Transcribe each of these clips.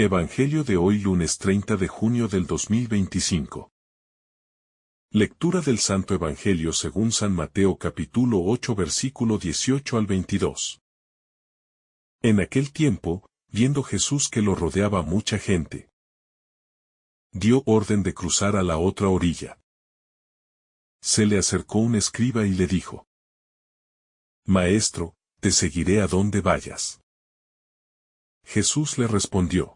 Evangelio de hoy lunes 30 de junio del 2025. Lectura del Santo Evangelio según San Mateo capítulo 8 versículo 18 al 22. En aquel tiempo, viendo Jesús que lo rodeaba mucha gente, dio orden de cruzar a la otra orilla. Se le acercó un escriba y le dijo: Maestro, te seguiré a donde vayas. Jesús le respondió: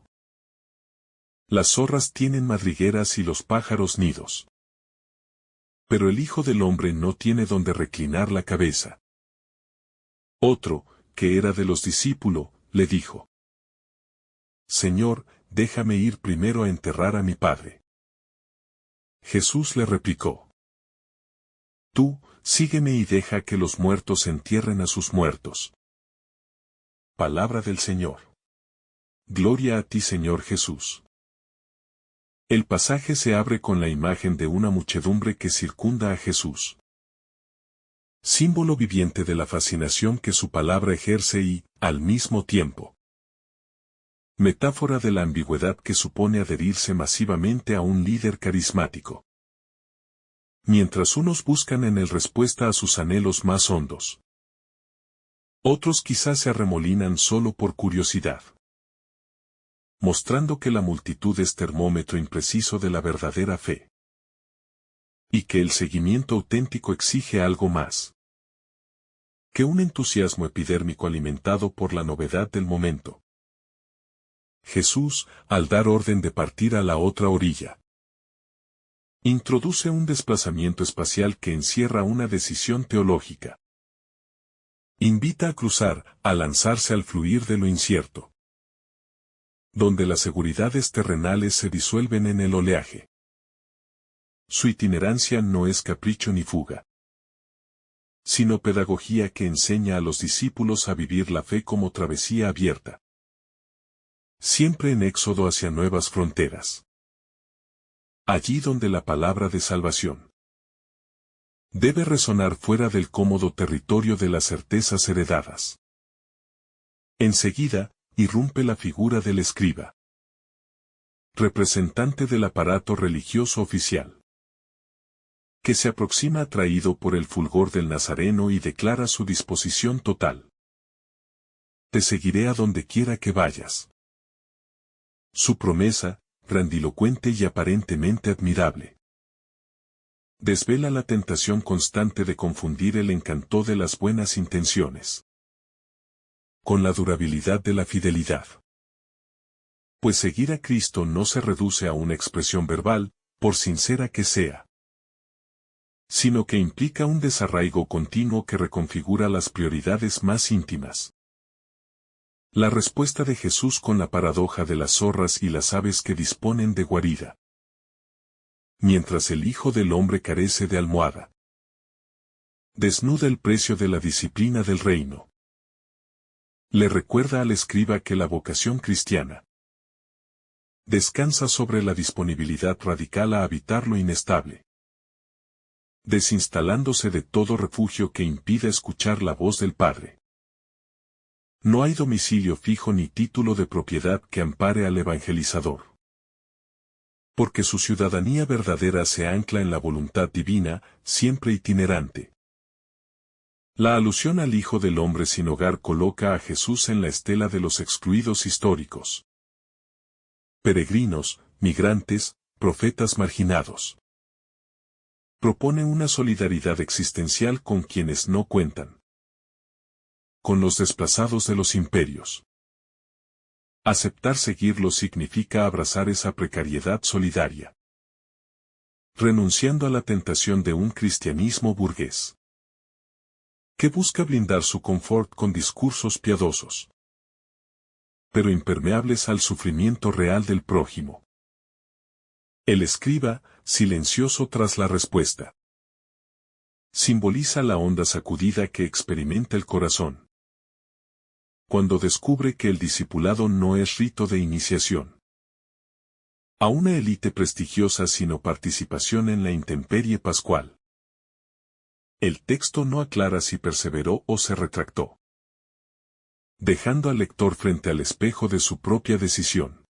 Las zorras tienen madrigueras y los pájaros nidos. Pero el Hijo del Hombre no tiene donde reclinar la cabeza. Otro, que era de los discípulos, le dijo: Señor, déjame ir primero a enterrar a mi padre. Jesús le replicó: Tú, sígueme y deja que los muertos entierren a sus muertos. Palabra del Señor. Gloria a ti, Señor Jesús. El pasaje se abre con la imagen de una muchedumbre que circunda a Jesús. Símbolo viviente de la fascinación que su palabra ejerce y, al mismo tiempo, metáfora de la ambigüedad que supone adherirse masivamente a un líder carismático. Mientras unos buscan en él respuesta a sus anhelos más hondos, otros quizás se arremolinan solo por curiosidad, mostrando que la multitud es termómetro impreciso de la verdadera fe, y que el seguimiento auténtico exige algo más que un entusiasmo epidérmico alimentado por la novedad del momento. Jesús, al dar orden de partir a la otra orilla, introduce un desplazamiento espacial que encierra una decisión teológica. Invita a cruzar, a lanzarse al fluir de lo incierto, donde las seguridades terrenales se disuelven en el oleaje. Su itinerancia no es capricho ni fuga, sino pedagogía que enseña a los discípulos a vivir la fe como travesía abierta, siempre en éxodo hacia nuevas fronteras. Allí donde la palabra de salvación debe resonar fuera del cómodo territorio de las certezas heredadas. Enseguida, irrumpe la figura del escriba, representante del aparato religioso oficial, que se aproxima atraído por el fulgor del Nazareno y declara su disposición total. Te seguiré a donde quiera que vayas. Su promesa, grandilocuente y aparentemente admirable, desvela la tentación constante de confundir el encanto de las buenas intenciones con la durabilidad de la fidelidad. Pues seguir a Cristo no se reduce a una expresión verbal, por sincera que sea, sino que implica un desarraigo continuo que reconfigura las prioridades más íntimas. La respuesta de Jesús con la paradoja de las zorras y las aves que disponen de guarida, mientras el Hijo del Hombre carece de almohada, desnuda el precio de la disciplina del reino. Le recuerda al escriba que la vocación cristiana descansa sobre la disponibilidad radical a habitar lo inestable, desinstalándose de todo refugio que impida escuchar la voz del Padre. No hay domicilio fijo ni título de propiedad que ampare al evangelizador, porque su ciudadanía verdadera se ancla en la voluntad divina, siempre itinerante. La alusión al Hijo del Hombre sin hogar coloca a Jesús en la estela de los excluidos históricos, peregrinos, migrantes, profetas marginados. Propone una solidaridad existencial con quienes no cuentan, con los desplazados de los imperios. Aceptar seguirlo significa abrazar esa precariedad solidaria, renunciando a la tentación de un cristianismo burgués, que busca blindar su confort con discursos piadosos, pero impermeables al sufrimiento real del prójimo. El escriba, silencioso tras la respuesta, simboliza la honda sacudida que experimenta el corazón cuando descubre que el discipulado no es rito de iniciación a una élite prestigiosa sino participación en la intemperie pascual. El texto no aclara si perseveró o se retractó, dejando al lector frente al espejo de su propia decisión.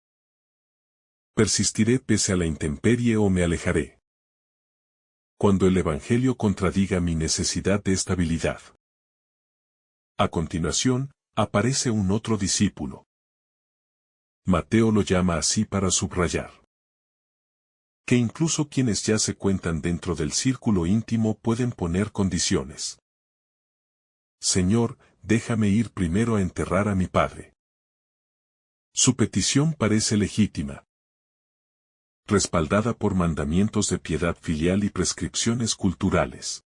Persistiré pese a la intemperie o me alejaré. Cuando el Evangelio contradiga mi necesidad de estabilidad. A continuación, aparece un otro discípulo. Mateo lo llama así para subrayar que incluso quienes ya se cuentan dentro del círculo íntimo pueden poner condiciones. Señor, déjame ir primero a enterrar a mi padre. Su petición parece legítima, respaldada por mandamientos de piedad filial y prescripciones culturales.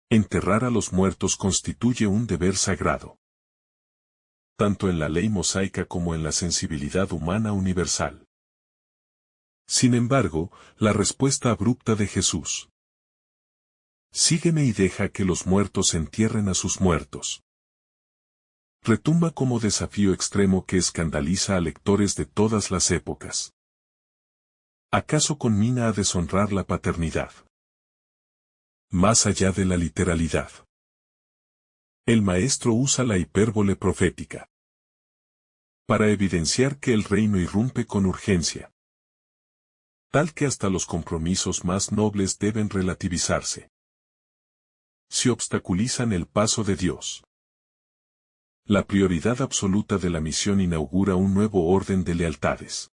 Enterrar a los muertos constituye un deber sagrado, tanto en la ley mosaica como en la sensibilidad humana universal. Sin embargo, la respuesta abrupta de Jesús: sígueme y deja que los muertos entierren a sus muertos, retumba como desafío extremo que escandaliza a lectores de todas las épocas. ¿Acaso conmina a deshonrar la paternidad? Más allá de la literalidad, el maestro usa la hipérbole profética para evidenciar que el reino irrumpe con urgencia, tal que hasta los compromisos más nobles deben relativizarse si obstaculizan el paso de Dios. La prioridad absoluta de la misión inaugura un nuevo orden de lealtades.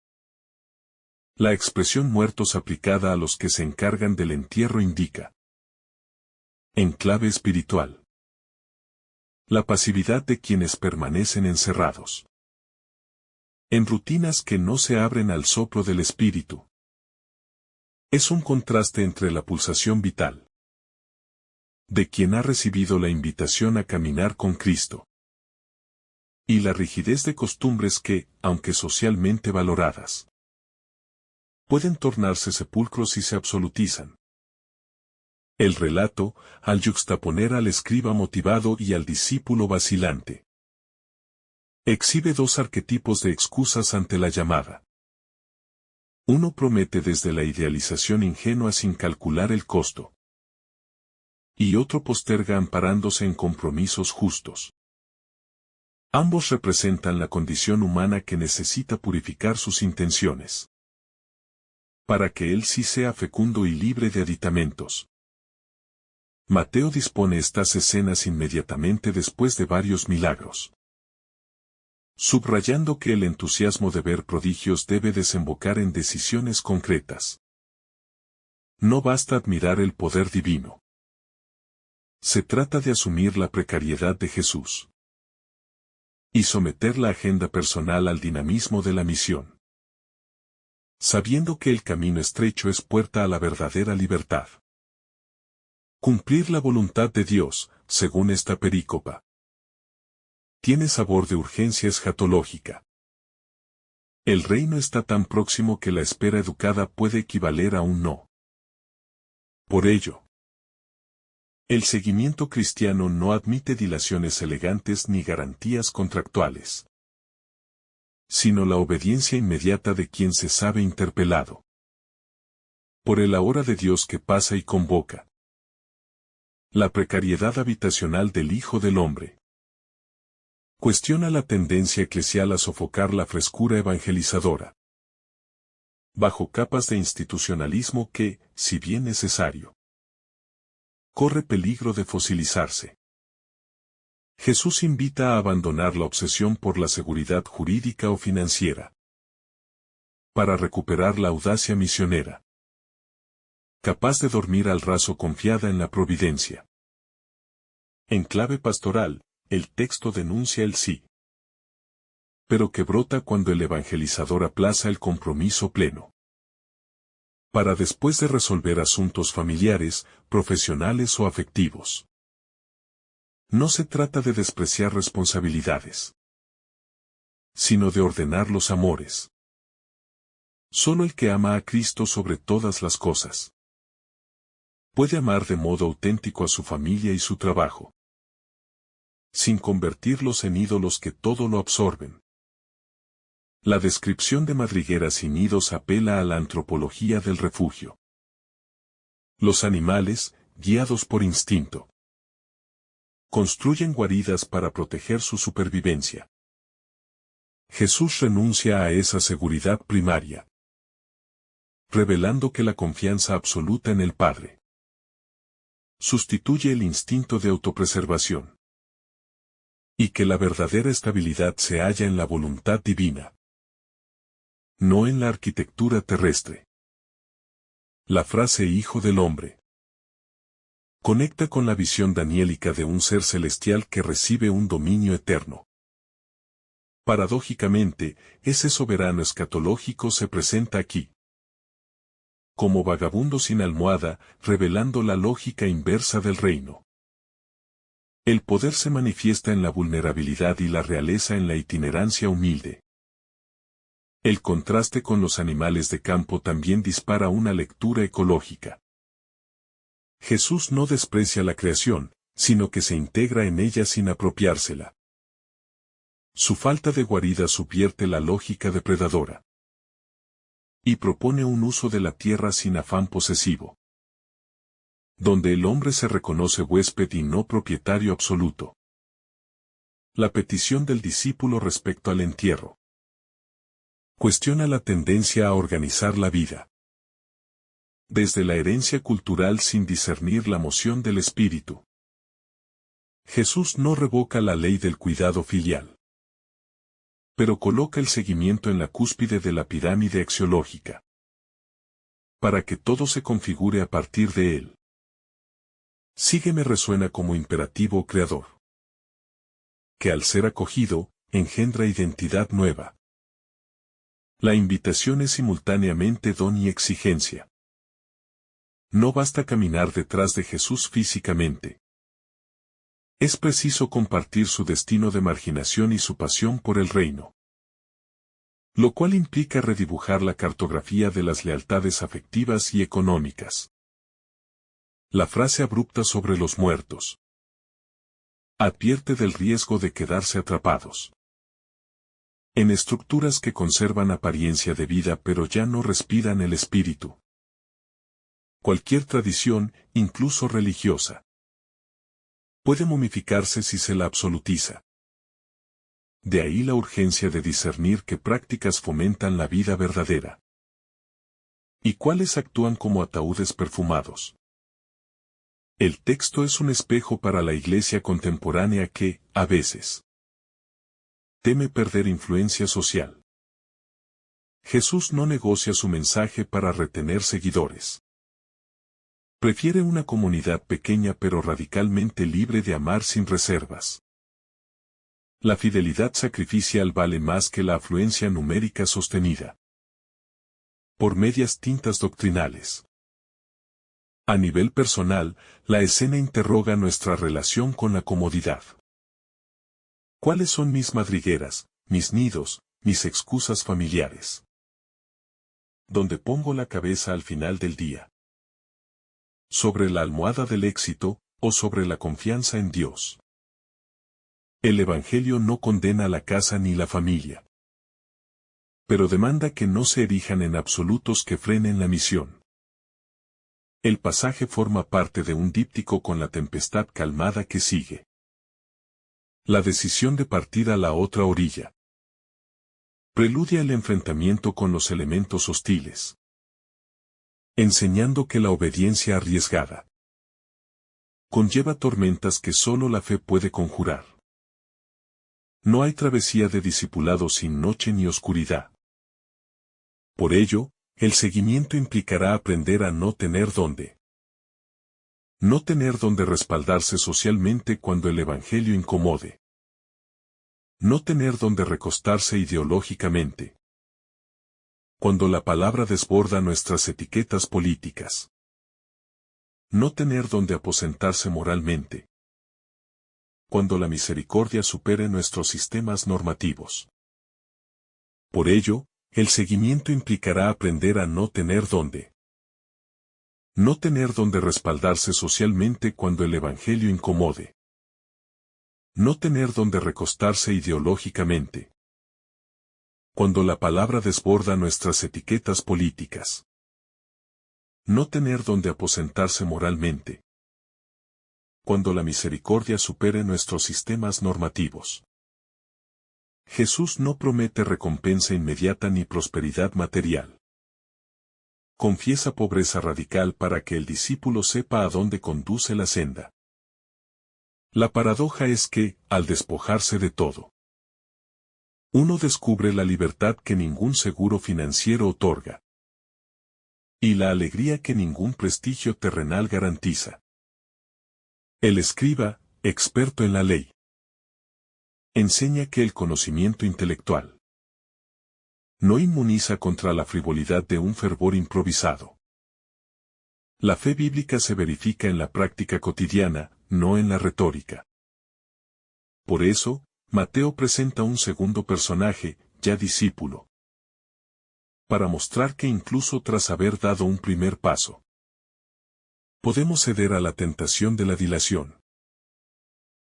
La expresión muertos aplicada a los que se encargan del entierro indica, en clave espiritual, la pasividad de quienes permanecen encerrados en rutinas que no se abren al soplo del espíritu. Es un contraste entre la pulsación vital de quien ha recibido la invitación a caminar con Cristo y la rigidez de costumbres que, aunque socialmente valoradas, pueden tornarse sepulcros si se absolutizan. El relato, al yuxtaponer al escriba motivado y al discípulo vacilante, exhibe dos arquetipos de excusas ante la llamada. Uno promete desde la idealización ingenua sin calcular el costo, y otro posterga amparándose en compromisos justos. Ambos representan la condición humana que necesita purificar sus intenciones, para que él sí sea fecundo y libre de aditamentos. Mateo dispone estas escenas inmediatamente después de varios milagros, subrayando que el entusiasmo de ver prodigios debe desembocar en decisiones concretas. No basta admirar el poder divino. Se trata de asumir la precariedad de Jesús y someter la agenda personal al dinamismo de la misión, sabiendo que el camino estrecho es puerta a la verdadera libertad. Cumplir la voluntad de Dios, según esta perícopa, tiene sabor de urgencia escatológica. El reino está tan próximo que la espera educada puede equivaler a un no. Por ello, el seguimiento cristiano no admite dilaciones elegantes ni garantías contractuales, sino la obediencia inmediata de quien se sabe interpelado por el ahora de Dios que pasa y convoca. La precariedad habitacional del Hijo del Hombre cuestiona la tendencia eclesial a sofocar la frescura evangelizadora bajo capas de institucionalismo que, si bien necesario, corre peligro de fosilizarse. Jesús invita a abandonar la obsesión por la seguridad jurídica o financiera para recuperar la audacia misionera, capaz de dormir al raso confiada en la providencia. En clave pastoral, el texto denuncia el sí, pero que brota cuando el evangelizador aplaza el compromiso pleno, para después de resolver asuntos familiares, profesionales o afectivos. No se trata de despreciar responsabilidades, sino de ordenar los amores. Solo el que ama a Cristo sobre todas las cosas puede amar de modo auténtico a su familia y su trabajo, sin convertirlos en ídolos que todo lo absorben. La descripción de madrigueras y nidos apela a la antropología del refugio. Los animales, guiados por instinto, construyen guaridas para proteger su supervivencia. Jesús renuncia a esa seguridad primaria, revelando que la confianza absoluta en el Padre sustituye el instinto de autopreservación, y que la verdadera estabilidad se halla en la voluntad divina, no en la arquitectura terrestre. La frase Hijo del Hombre conecta con la visión daniélica de un ser celestial que recibe un dominio eterno. Paradójicamente, ese soberano escatológico se presenta aquí como vagabundo sin almohada, revelando la lógica inversa del reino. El poder se manifiesta en la vulnerabilidad y la realeza en la itinerancia humilde. El contraste con los animales de campo también dispara una lectura ecológica. Jesús no desprecia la creación, sino que se integra en ella sin apropiársela. Su falta de guarida subvierte la lógica depredadora y propone un uso de la tierra sin afán posesivo, donde el hombre se reconoce huésped y no propietario absoluto. La petición del discípulo respecto al entierro cuestiona la tendencia a organizar la vida desde la herencia cultural sin discernir la moción del espíritu. Jesús no revoca la ley del cuidado filial, pero coloca el seguimiento en la cúspide de la pirámide axiológica, para que todo se configure a partir de él. Sígueme resuena como imperativo creador, que al ser acogido, engendra identidad nueva. La invitación es simultáneamente don y exigencia. No basta caminar detrás de Jesús físicamente. Es preciso compartir su destino de marginación y su pasión por el reino. Lo cual implica redibujar la cartografía de las lealtades afectivas y económicas. La frase abrupta sobre los muertos advierte del riesgo de quedarse atrapados en estructuras que conservan apariencia de vida pero ya no respiran el espíritu. Cualquier tradición, incluso religiosa, puede momificarse si se la absolutiza. De ahí la urgencia de discernir qué prácticas fomentan la vida verdadera y cuáles actúan como ataúdes perfumados. El texto es un espejo para la iglesia contemporánea que, a veces, teme perder influencia social. Jesús no negocia su mensaje para retener seguidores. Prefiere una comunidad pequeña pero radicalmente libre de amar sin reservas. La fidelidad sacrificial vale más que la afluencia numérica sostenida por medias tintas doctrinales. A nivel personal, la escena interroga nuestra relación con la comodidad. ¿Cuáles son mis madrigueras, mis nidos, mis excusas familiares? ¿Dónde pongo la cabeza al final del día? ¿Sobre la almohada del éxito, o sobre la confianza en Dios? El Evangelio no condena la casa ni la familia, pero demanda que no se erijan en absolutos que frenen la misión. El pasaje forma parte de un díptico con la tempestad calmada que sigue. La decisión de partir a la otra orilla preludia el enfrentamiento con los elementos hostiles, enseñando que la obediencia arriesgada conlleva tormentas que solo la fe puede conjurar. No hay travesía de discipulado sin noche ni oscuridad. Por ello, el seguimiento implicará aprender a no tener dónde respaldarse socialmente cuando el Evangelio incomode. No tener dónde recostarse ideológicamente cuando la palabra desborda nuestras etiquetas políticas. No tener dónde aposentarse moralmente cuando la misericordia supere nuestros sistemas normativos. Por ello, el seguimiento implicará aprender a no tener dónde respaldarse socialmente cuando el Evangelio incomode. No tener dónde recostarse ideológicamente cuando la palabra desborda nuestras etiquetas políticas. No tener dónde aposentarse moralmente cuando la misericordia supere nuestros sistemas normativos. Jesús no promete recompensa inmediata ni prosperidad material. Confiesa pobreza radical para que el discípulo sepa a dónde conduce la senda. La paradoja es que, al despojarse de todo, uno descubre la libertad que ningún seguro financiero otorga, y la alegría que ningún prestigio terrenal garantiza. El escriba, experto en la ley, enseña que el conocimiento intelectual no inmuniza contra la frivolidad de un fervor improvisado. La fe bíblica se verifica en la práctica cotidiana, no en la retórica. Por eso, Mateo presenta un segundo personaje, ya discípulo, para mostrar que incluso tras haber dado un primer paso, podemos ceder a la tentación de la dilación.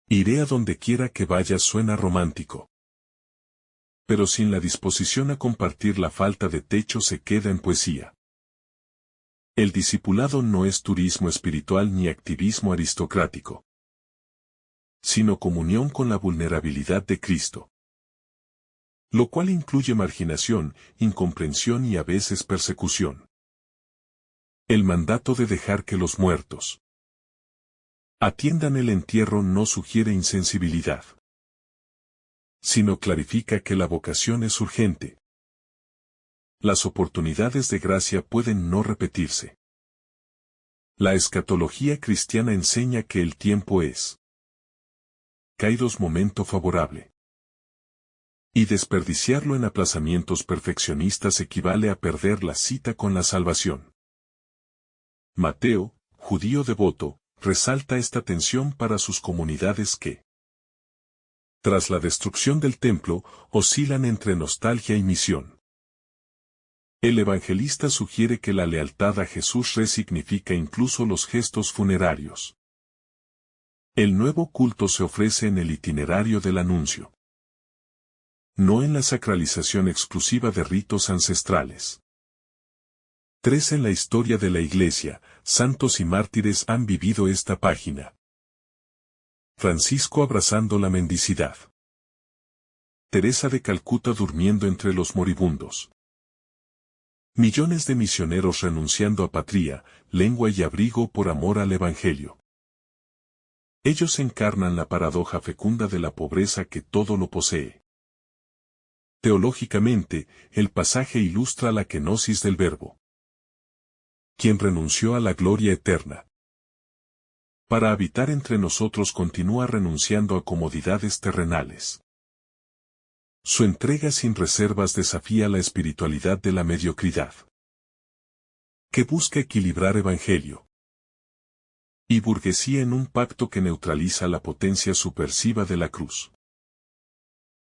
Iré a donde quiera que vayas suena romántico. Pero sin la disposición a compartir la falta de techo se queda en poesía. El discipulado no es turismo espiritual ni activismo aristocrático, sino comunión con la vulnerabilidad de Cristo. Lo cual incluye marginación, incomprensión y a veces persecución. El mandato de dejar que los muertos atiendan el entierro no sugiere insensibilidad, sino clarifica que la vocación es urgente. Las oportunidades de gracia pueden no repetirse. La escatología cristiana enseña que el tiempo es kairos, momento favorable. Y desperdiciarlo en aplazamientos perfeccionistas equivale a perder la cita con la salvación. Mateo, judío devoto, resalta esta tensión para sus comunidades que, tras la destrucción del templo, oscilan entre nostalgia y misión. El evangelista sugiere que la lealtad a Jesús resignifica incluso los gestos funerarios. El nuevo culto se ofrece en el itinerario del anuncio, no en la sacralización exclusiva de ritos ancestrales. 3. En la historia de la Iglesia, santos y mártires han vivido esta página. Francisco abrazando la mendicidad. Teresa de Calcuta durmiendo entre los moribundos. Millones de misioneros renunciando a patria, lengua y abrigo por amor al Evangelio. Ellos encarnan la paradoja fecunda de la pobreza que todo lo posee. Teológicamente, el pasaje ilustra la kenosis del Verbo, quien renunció a la gloria eterna. Para habitar entre nosotros continúa renunciando a comodidades terrenales. Su entrega sin reservas desafía la espiritualidad de la mediocridad, que busca equilibrar evangelio y burguesía en un pacto que neutraliza la potencia subversiva de la cruz.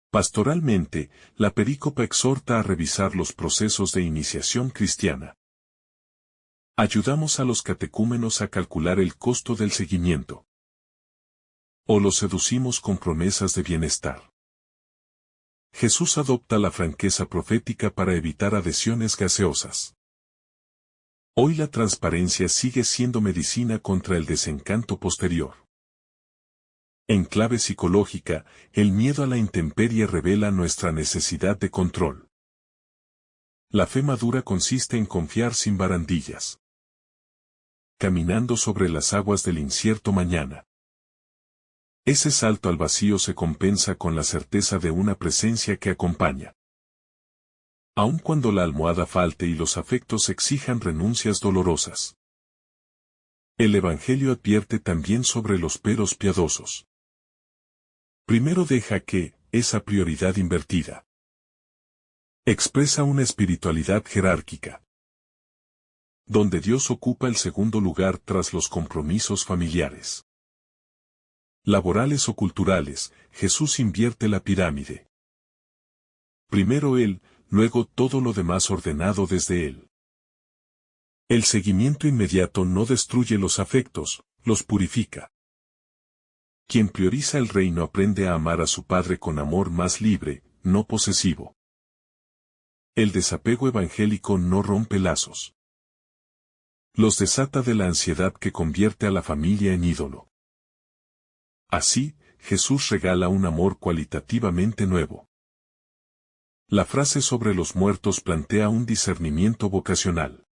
Pastoralmente, la perícopa exhorta a revisar los procesos de iniciación cristiana. Ayudamos a los catecúmenos a calcular el costo del seguimiento. O los seducimos con promesas de bienestar. Jesús adopta la franqueza profética para evitar adhesiones gaseosas. Hoy la transparencia sigue siendo medicina contra el desencanto posterior. En clave psicológica, el miedo a la intemperie revela nuestra necesidad de control. La fe madura consiste en confiar sin barandillas, caminando sobre las aguas del incierto mañana. Ese salto al vacío se compensa con la certeza de una presencia que acompaña. Aun cuando la almohada falte y los afectos exijan renuncias dolorosas. El Evangelio advierte también sobre los peros piadosos. Primero deja que, esa prioridad invertida, expresa una espiritualidad jerárquica, donde Dios ocupa el segundo lugar tras los compromisos familiares, laborales o culturales. Jesús invierte la pirámide. Primero Él, luego todo lo demás ordenado desde Él. El seguimiento inmediato no destruye los afectos, los purifica. Quien prioriza el reino aprende a amar a su Padre con amor más libre, no posesivo. El desapego evangélico no rompe lazos. Los desata de la ansiedad que convierte a la familia en ídolo. Así, Jesús regala un amor cualitativamente nuevo. La frase sobre los muertos plantea un discernimiento vocacional.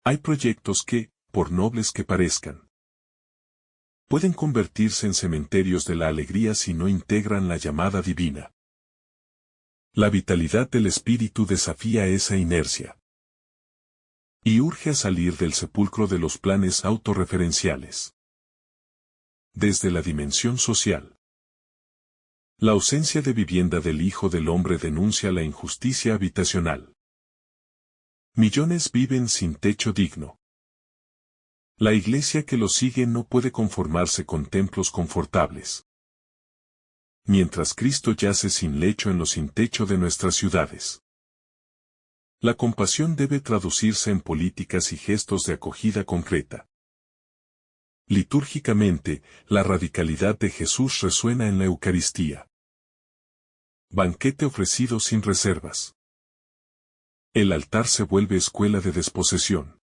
Hay proyectos que, por nobles que parezcan, pueden convertirse en cementerios de la alegría si no integran la llamada divina. La vitalidad del espíritu desafía esa inercia y urge a salir del sepulcro de los planes autorreferenciales. Desde la dimensión social, la ausencia de vivienda del Hijo del Hombre denuncia la injusticia habitacional. Millones viven sin techo digno. La iglesia que lo sigue no puede conformarse con templos confortables. Mientras Cristo yace sin lecho en lo sin techo de nuestras ciudades. La compasión debe traducirse en políticas y gestos de acogida concreta. Litúrgicamente, la radicalidad de Jesús resuena en la Eucaristía. Banquete ofrecido sin reservas. El altar se vuelve escuela de desposesión.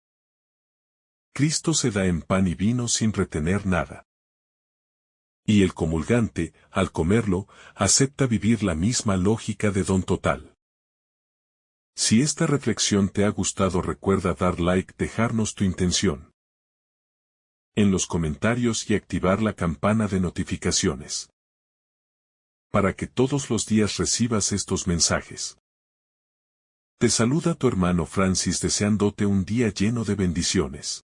Cristo se da en pan y vino sin retener nada. Y el comulgante, al comerlo, acepta vivir la misma lógica de don total. Si esta reflexión te ha gustado, recuerda dar like, dejarnos tu intención en los comentarios y activar la campana de notificaciones para que todos los días recibas estos mensajes. Te saluda tu hermano Francis deseándote un día lleno de bendiciones.